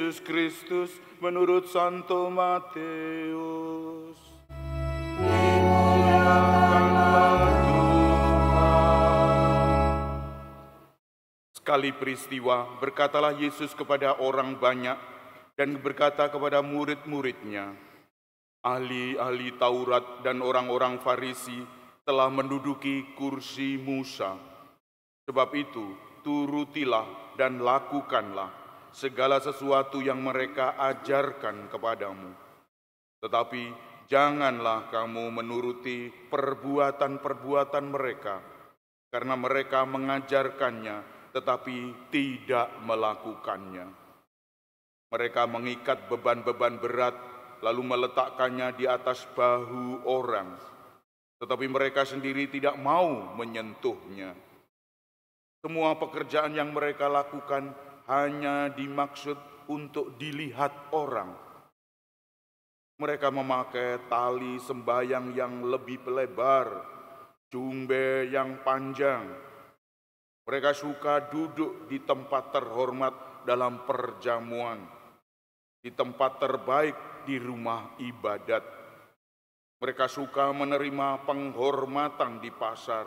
Yesus Kristus menurut Santo Matius. Dimuliakanlah Tuhan. Sekali peristiwa, berkatalah Yesus kepada orang banyak dan berkata kepada murid-muridnya, ahli-ahli Taurat dan orang-orang Farisi telah menduduki kursi Musa. Sebab itu, turutilah dan lakukanlah segala sesuatu yang mereka ajarkan kepadamu. Tetapi janganlah kamu menuruti perbuatan-perbuatan mereka, karena mereka mengajarkannya tetapi tidak melakukannya. Mereka mengikat beban-beban berat lalu meletakkannya di atas bahu orang, tetapi mereka sendiri tidak mau menyentuhnya. Semua pekerjaan yang mereka lakukan hanya dimaksud untuk dilihat orang. Mereka memakai tali sembayang yang lebih lebar, jumbe yang panjang. Mereka suka duduk di tempat terhormat dalam perjamuan, di tempat terbaik di rumah ibadat. Mereka suka menerima penghormatan di pasar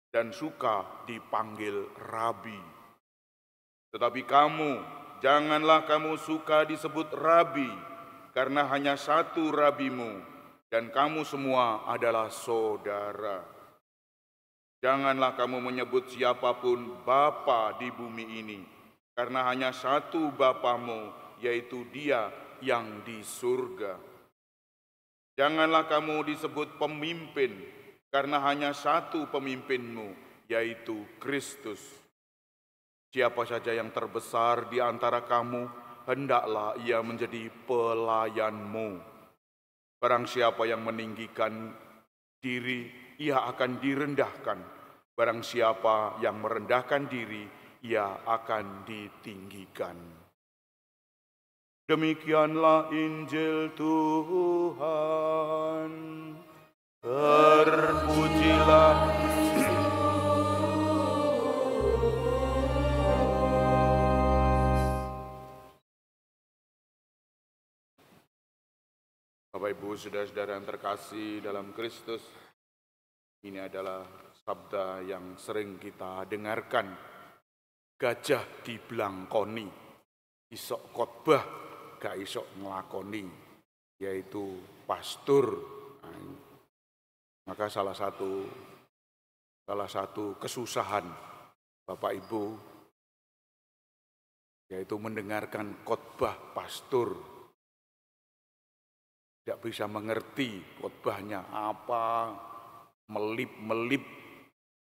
dan suka dipanggil rabi. Tetapi kamu, janganlah kamu suka disebut rabi, karena hanya satu rabimu, dan kamu semua adalah saudara. Janganlah kamu menyebut siapapun bapa di bumi ini, karena hanya satu Bapamu, yaitu Dia yang di surga. Janganlah kamu disebut pemimpin, karena hanya satu pemimpinmu, yaitu Kristus. Siapa saja yang terbesar di antara kamu, hendaklah ia menjadi pelayanmu. Barang siapa yang meninggikan diri, ia akan direndahkan. Barang siapa yang merendahkan diri, ia akan ditinggikan. Demikianlah Injil Tuhan. Terpujilah Bapak Ibu, saudara-saudara yang terkasih dalam Kristus, ini adalah sabda yang sering kita dengarkan. Gajah diblangkoni, isok khotbah gak isok ngelakoni, yaitu pastur. Maka salah satu kesusahan Bapak Ibu yaitu mendengarkan khotbah pastur. Tidak bisa mengerti khotbahnya apa, melip-melip,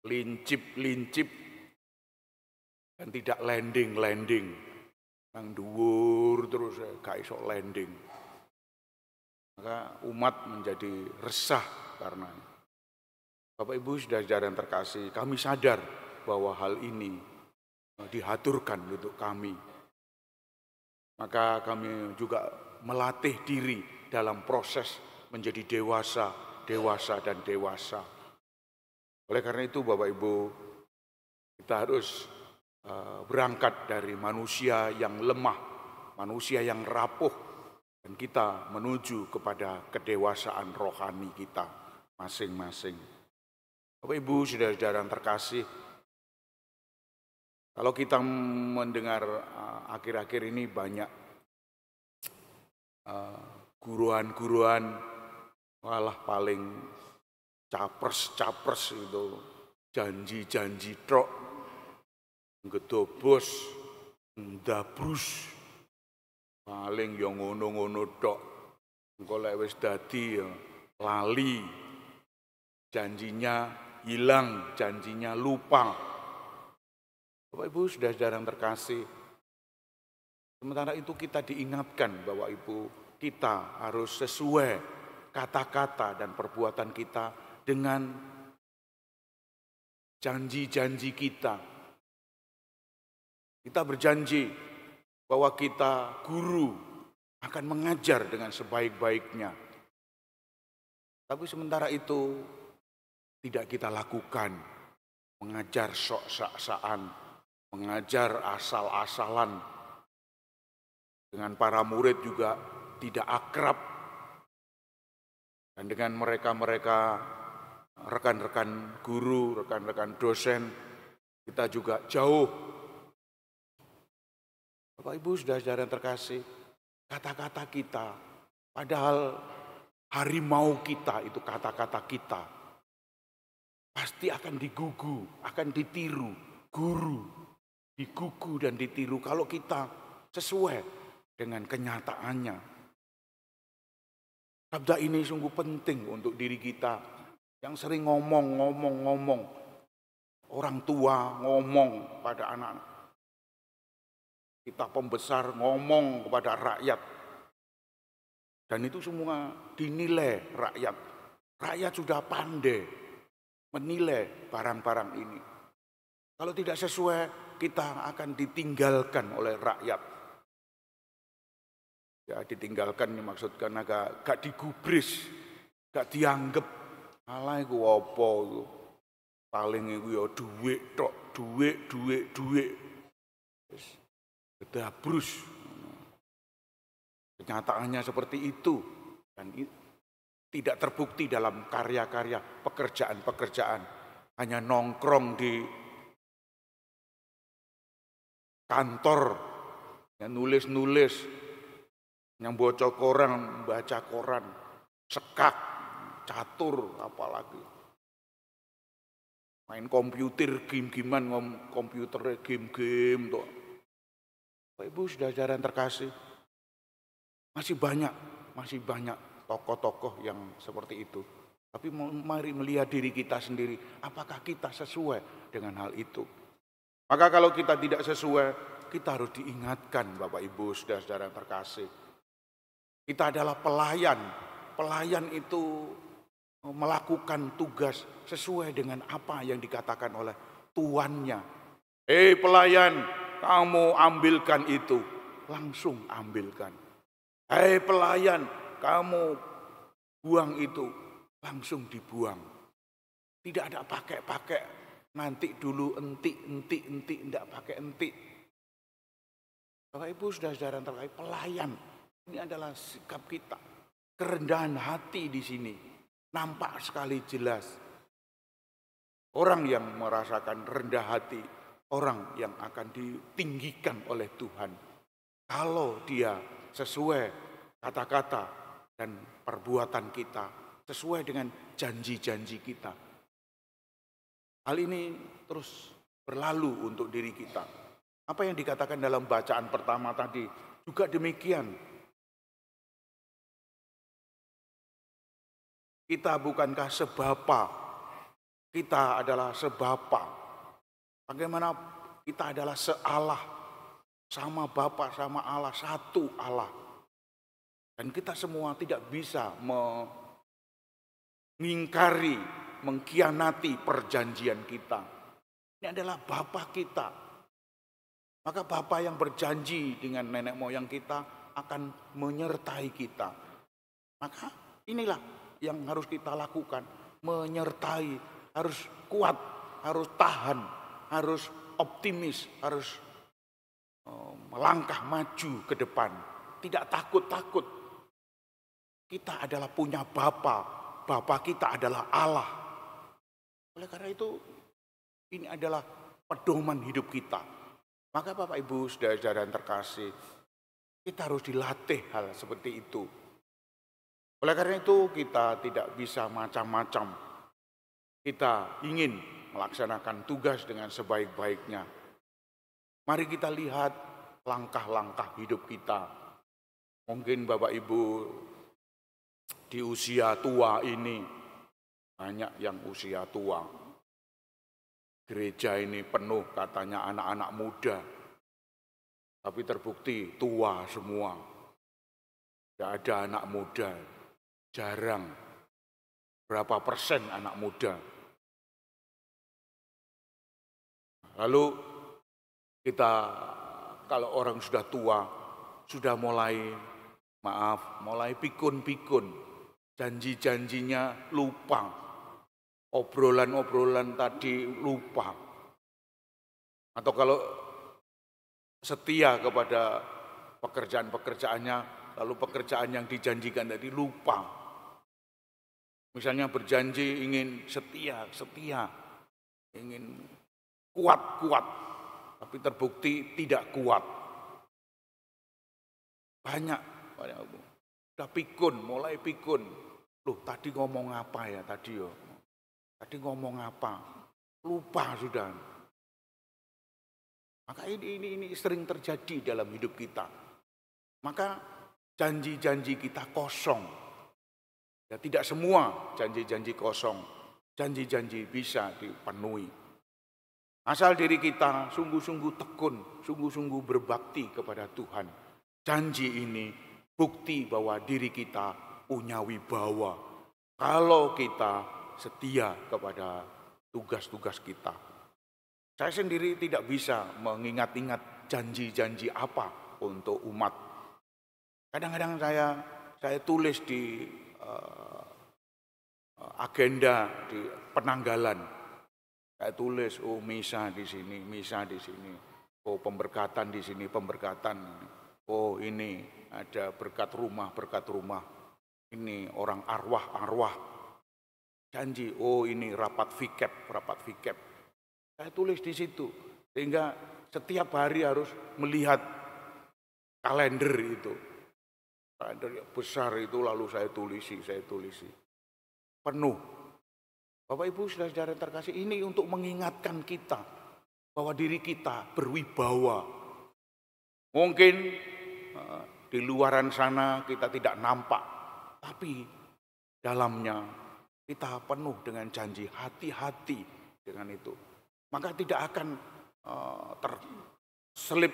lincip-lincip, dan tidak landing-landing. Yang dhuwur terus gak iso landing. Maka umat menjadi resah karena Bapak Ibu saudara-saudara yang terkasih, kami sadar bahwa hal ini dihaturkan untuk kami. Maka kami juga melatih diri dalam proses menjadi dewasa, dan dewasa. Oleh karena itu Bapak Ibu, kita harus berangkat dari manusia yang lemah, manusia yang rapuh, dan kita menuju kepada kedewasaan rohani kita masing-masing. Bapak Ibu, saudara-saudara yang terkasih, kalau kita mendengar akhir-akhir ini banyak guruan-guruan, malah paling capres itu, janji-janji tok, ngedobos, ndabrus, paling yang ngono-ngono tok, engko lek wis dadi ya lali, janjinya hilang, janjinya lupa. Bapak Ibu saudara-saudara yang terkasih, sementara itu kita diingatkan bahwa kita harus sesuai kata-kata dan perbuatan kita dengan janji-janji kita. Kita berjanji bahwa kita guru akan mengajar dengan sebaik-baiknya. Tapi sementara itu tidak kita lakukan, mengajar sok-saksaan, mengajar asal-asalan. Dengan para murid juga tidak akrab. Dan dengan mereka-mereka, rekan-rekan guru, rekan-rekan dosen, kita juga jauh. Bapak Ibu saudara-saudara yang terkasih, kata-kata kita, padahal harimau kita itu kata-kata kita, pasti akan digugu, akan ditiru, guru, digugu dan ditiru kalau kita sesuai dengan kenyataannya. Sabda ini sungguh penting untuk diri kita yang sering ngomong. Orang tua ngomong pada anak-anak. Kita pembesar ngomong kepada rakyat. Dan itu semua dinilai rakyat. Rakyat sudah pandai menilai barang-barang ini. Kalau tidak sesuai, kita akan ditinggalkan oleh rakyat. Ya, ditinggalkan ini maksudkan gak digubris, gak dianggap. Alah iku apa iku? Paling iku ya duit tok, duit. Wis gedabrus. Kenyataannya seperti itu dan tidak terbukti dalam karya-karya pekerjaan-pekerjaan. Hanya nongkrong di kantor, yang nulis-nulis, yang baca koran, sekak, catur, apalagi. Main komputer, game-gamean, komputer game-game. Bapak Ibu saudara-saudara yang terkasih, masih banyak tokoh-tokoh yang seperti itu. Tapi mari melihat diri kita sendiri, apakah kita sesuai dengan hal itu. Maka kalau kita tidak sesuai, kita harus diingatkan Bapak Ibu saudara-saudara yang terkasih. Kita adalah pelayan. Pelayan itu melakukan tugas sesuai dengan apa yang dikatakan oleh tuannya. Hei pelayan, kamu ambilkan itu. Langsung ambilkan. Hei pelayan, kamu buang itu. Langsung dibuang. Tidak ada pakai. Nanti dulu enti, tidak pakai enti. Bapak Ibu saudara-saudara yang terkasih, pelayan. Ini adalah sikap kita. Kerendahan hati di sini. Nampak sekali jelas. Orang yang merasakan rendah hati, orang yang akan ditinggikan oleh Tuhan. Kalau dia sesuai kata-kata dan perbuatan kita, sesuai dengan janji-janji kita. Hal ini terus berlalu untuk diri kita. Apa yang dikatakan dalam bacaan pertama tadi juga demikian. Kita bukankah sebapa? Kita adalah sebapa. Bagaimana kita adalah sealah, sama Bapa, sama Allah, satu Allah. Dan kita semua tidak bisa mengingkari, mengkhianati perjanjian kita. Ini adalah Bapa kita. Maka Bapa yang berjanji dengan nenek moyang kita akan menyertai kita. Maka inilah yang harus kita lakukan, menyertai, harus kuat, harus tahan, harus optimis, harus melangkah maju ke depan, tidak takut-takut. Kita adalah punya Bapa, Bapa kita adalah Allah. Oleh karena itu, ini adalah pedoman hidup kita. Maka Bapak Ibu, saudara-saudara yang terkasih, kita harus dilatih hal seperti itu. Oleh karena itu kita tidak bisa macam-macam. Kita ingin melaksanakan tugas dengan sebaik-baiknya. Mari kita lihat langkah-langkah hidup kita. Mungkin Bapak Ibu di usia tua ini, banyak yang usia tua. Gereja ini penuh katanya anak-anak muda. Tapi terbukti tua semua. Tidak ada anak muda. Jarang. Berapa persen anak muda? Lalu kita kalau orang sudah tua, sudah mulai pikun-pikun. Janji-janjinya lupa. Obrolan-obrolan tadi lupa. Atau kalau setia kepada pekerjaan-pekerjaannya, lalu pekerjaan yang dijanjikan tadi lupa. Misalnya berjanji ingin setia, ingin kuat, tapi terbukti tidak kuat. Banyak. Udah pikun, mulai pikun. Loh, tadi ngomong apa ya tadi yo? Tadi ngomong apa? Lupa sudah. Maka ini sering terjadi dalam hidup kita. Maka janji-janji kita kosong. Ya, tidak semua janji-janji kosong. Janji-janji bisa dipenuhi. Asal diri kita sungguh-sungguh tekun, sungguh-sungguh berbakti kepada Tuhan. Janji ini bukti bahwa diri kita punya wibawa. Kalau kita setia kepada tugas-tugas kita. Saya sendiri tidak bisa mengingat-ingat janji-janji apa untuk umat. Kadang-kadang saya tulis di agenda di penanggalan. Saya tulis, oh misa di sini, oh pemberkatan di sini, pemberkatan. Oh ini ada berkat rumah. Ini orang arwah. Janji, oh ini rapat fikep. Saya tulis di situ. Sehingga setiap hari harus melihat kalender itu. Kalender yang besar itu lalu saya tulisi. Penuh. Bapak Ibu saudara-saudara terkasih, ini untuk mengingatkan kita bahwa diri kita berwibawa. Mungkin di luaran sana kita tidak nampak, tapi dalamnya kita penuh dengan janji, hati-hati dengan itu. Maka tidak akan terselip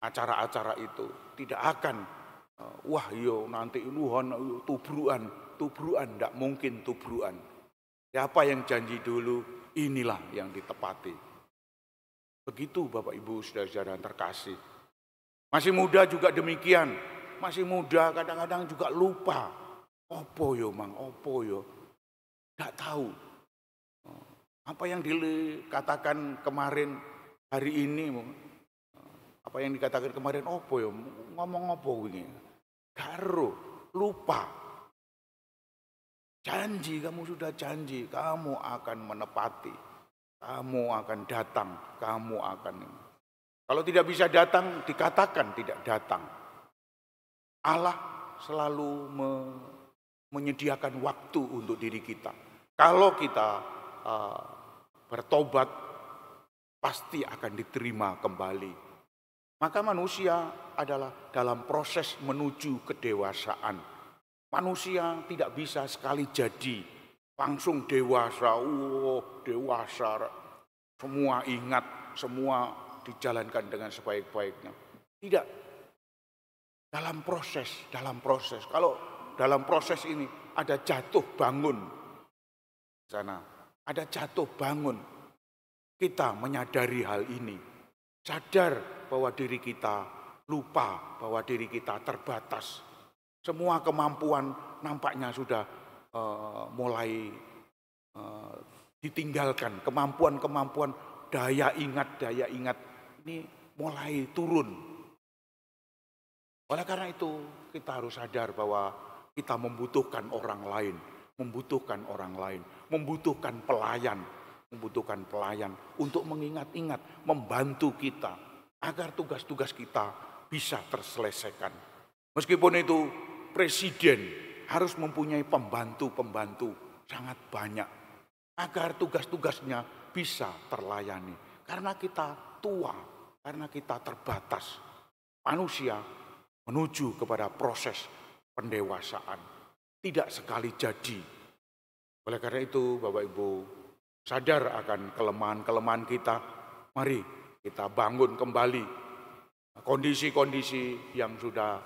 acara-acara itu, tidak akan wah yo nanti luhon tubruan, tidak mungkin tubruan. Siapa yang janji dulu, inilah yang ditepati. Begitu Bapak Ibu saudara-saudara terkasih. Masih muda juga demikian. Masih muda kadang-kadang juga lupa. Opo yo mang, opo yo. Tidak tahu. Apa yang dikatakan kemarin hari ini. Apa yang dikatakan kemarin opo yo. Ngomong opo ini. Karo, lupa. Janji, kamu sudah janji, kamu akan menepati, kamu akan datang, kamu akan. Kalau tidak bisa datang, dikatakan tidak datang. Allah selalu menyediakan waktu untuk diri kita. Kalau kita bertobat, pasti akan diterima kembali. Maka manusia adalah dalam proses menuju kedewasaan. Manusia tidak bisa sekali jadi langsung dewasa, dewasa, semua ingat, semua dijalankan dengan sebaik-baiknya. Tidak. Dalam proses. Kalau dalam proses ini ada jatuh bangun. Sana ada jatuh bangun. Kita menyadari hal ini. Sadar bahwa diri kita lupa, bahwa diri kita terbatas. Semua kemampuan nampaknya sudah mulai ditinggalkan. Kemampuan daya ingat ini mulai turun. Oleh karena itu kita harus sadar bahwa kita membutuhkan orang lain, membutuhkan pelayan untuk mengingat-ingat, membantu kita agar tugas-tugas kita bisa terselesaikan. Meskipun itu presiden harus mempunyai pembantu sangat banyak agar tugas-tugasnya bisa terlayani. Karena kita tua, karena kita terbatas. Manusia menuju kepada proses pendewasaan. Tidak sekali jadi. Oleh karena itu Bapak Ibu sadar akan kelemahan-kelemahan kita. Mari kita bangun kembali kondisi-kondisi yang sudah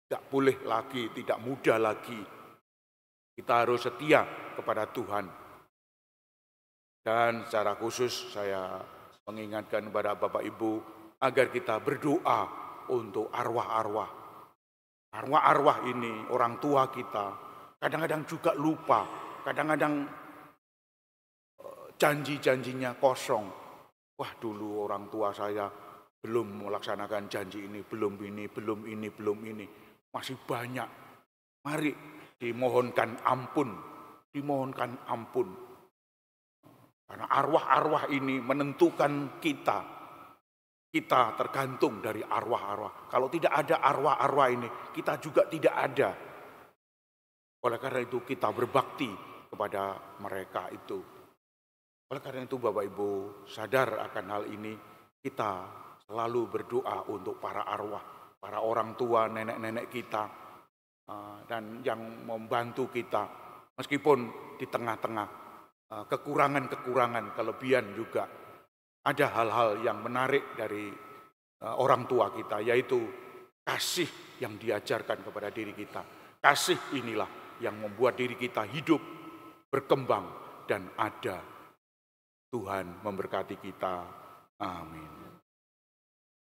tidak boleh lagi, tidak mudah lagi. Kita harus setia kepada Tuhan. Dan secara khusus saya mengingatkan kepada Bapak Ibu agar kita berdoa untuk arwah-arwah. Arwah-arwah ini, orang tua kita, kadang-kadang juga lupa, kadang-kadang janji-janjinya kosong. Wah dulu orang tua saya belum melaksanakan janji ini, belum ini, belum ini, belum ini. Masih banyak. Mari dimohonkan ampun, dimohonkan ampun. Karena arwah-arwah ini menentukan kita. Kita tergantung dari arwah-arwah. Kalau tidak ada arwah-arwah ini, kita juga tidak ada. Oleh karena itu kita berbakti kepada mereka itu. Oleh karena itu Bapak Ibu sadar akan hal ini, kita selalu berdoa untuk para arwah, para orang tua, nenek-nenek kita, dan yang membantu kita. Meskipun di tengah-tengah kekurangan-kekurangan, kelebihan juga. Ada hal-hal yang menarik dari orang tua kita, yaitu kasih yang diajarkan kepada diri kita. Kasih inilah yang membuat diri kita hidup, berkembang, dan ada. Tuhan memberkati kita. Amin.